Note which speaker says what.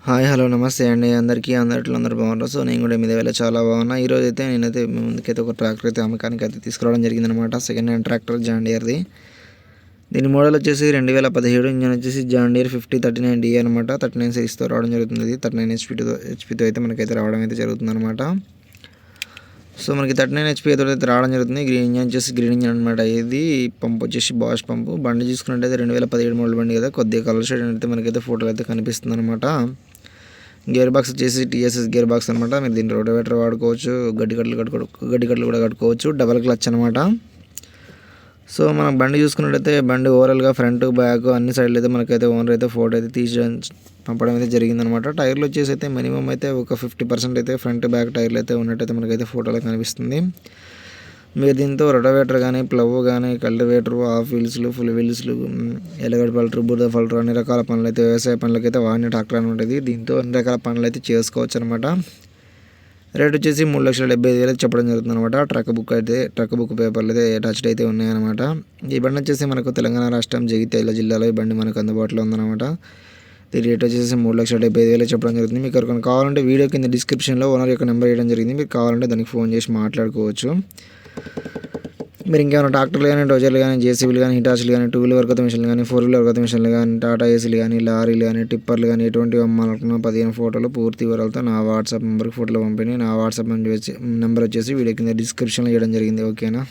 Speaker 1: Hi hello నమస్తే అండి అందరికీ అందరూ బాగున్నారు. సో నేను కూడా మీద వేళ చాలా బాగున్నా. ఈరోజైతే నేనైతే మీ ముందుకైతే ఒక ట్రాక్టర్ అయితే అమ్మకానికి అయితే తీసుకురావడం జరిగిందనమాట. సెకండ్ హ్యాండ్ ట్రాక్టర్ జాన్ డీర్ది. దీని మోడల్ వచ్చేసి 2017, ఇంజన్ వచ్చేసి జాన్ డీర్ 5039D అనమాట. 39 సిరీస్తో రావడం జరుగుతుంది. 39 హెచ్పితో అయితే మనకైతే రావడం అయితే జరుగుతుంది అనమాట. సో మనకి 39 హెచ్పి అయితే రావడం జరుగుతుంది. ఇంజన్ వచ్చేసి గ్రీన్ ఇంజన్ అనమాట. ఇది పంప్ వచ్చేసి బాష్ పంపు. బండి చూసుకున్నట్టయితే 2017 మోడల్ బండి కదా, కొద్దిగా కలర్ షేడ్ అయితే మనకైతే ఫోటోలు అయితే కనిపిస్తుంది అనమాట. గేర్ బాక్స్ వచ్చేసి టీఎస్ఎస్ గేర్ బాక్స్ అనమాట. మీరు దీన్ని రోటోవేటర్ వాడుకోవచ్చు, గడ్డి కట్లు కూడా కట్టుకోవచ్చు. డబల్ క్లచ్ అనమాట. సో మనం బండి చూసుకున్నట్టయితే బండి ఓవరాల్గా ఫ్రంట్ బ్యాక్ అన్ని సైడ్లు అయితే మనకైతే ఓనర్ అయితే ఫోటో అయితే తీసి పంపడం అయితే జరిగిందనమాట. టైర్లు వచ్చేసి అయితే మినిమం అయితే ఒక 50% అయితే ఫ్రంట్ బ్యాక్ టైర్లు అయితే ఉన్నట్టయితే మనకైతే ఫోటోలో కనిపిస్తుంది. మీరు దీంతో రొటోవేటర్ కానీ, ప్లవ్ కానీ, కల్టివేటర్, హాఫ్ వీల్స్లు, ఫుల్ వీల్స్లు, ఎలగడ పల్టర్, బురద పల్టర్ అన్ని రకాల పనులు అయితే వ్యవసాయ పనులకైతే వాడిన ట్రాక్టర్ అని ఉంటుంది. దీంతో అన్ని రకాల పనులు అయితే చేసుకోవచ్చు అనమాట. రేట్ వచ్చేసి 3,75,000 చెప్పడం జరుగుతుంది అనమాట. ట్రక్ బుక్ పేపర్లు అయితే అటాచ్డ్ అయితే ఉన్నాయన్నమాట. ఈ బండి వచ్చేసి మనకు తెలంగాణ రాష్ట్రం జగిత్యాల జిల్లాలో ఈ బండి మనకు అందుబాటులో ఉందన్నమాట. దీని రేట్ వచ్చేసి 3,75,000 చెప్పడం జరుగుతుంది. మీకు ఎవరికైనా కావాలంటే వీడియో కింద డిస్క్రిప్షన్లో ఓనర్ యొక్క నెంబర్ వేయడం జరిగింది. మీకు కావాలంటే దానికి ఫోన్ చేసి మాట్లాడుకోవచ్చు. మీరు ఇంకేమైనా ట్రాక్టర్లు కానీ, డోజర్లు కానీ, జేసీబీలు కానీ, హిటాచ్లు కానీ, 2 వీలర్ వర్క్ మిషన్లు కానీ, 4 వీలర్ వర్క్ మిషన్లు కానీ, టాటా ఏసీలు కానీ, లారీలు కానీ, టిప్పర్లు కానీ, ఎటువంటివి అమ్మాలనుకున్న 15 ఫోటోలు పూర్తి వివరాలతో నా వాట్సాప్ నెంబర్కి ఫోటోలు పంపిణీ. నా వాట్సాప్ నెంబర్ వచ్చేసి వీడియో కింద డిస్క్రిప్షన్లో ఇవ్వడం జరిగింది. ఓకేనా.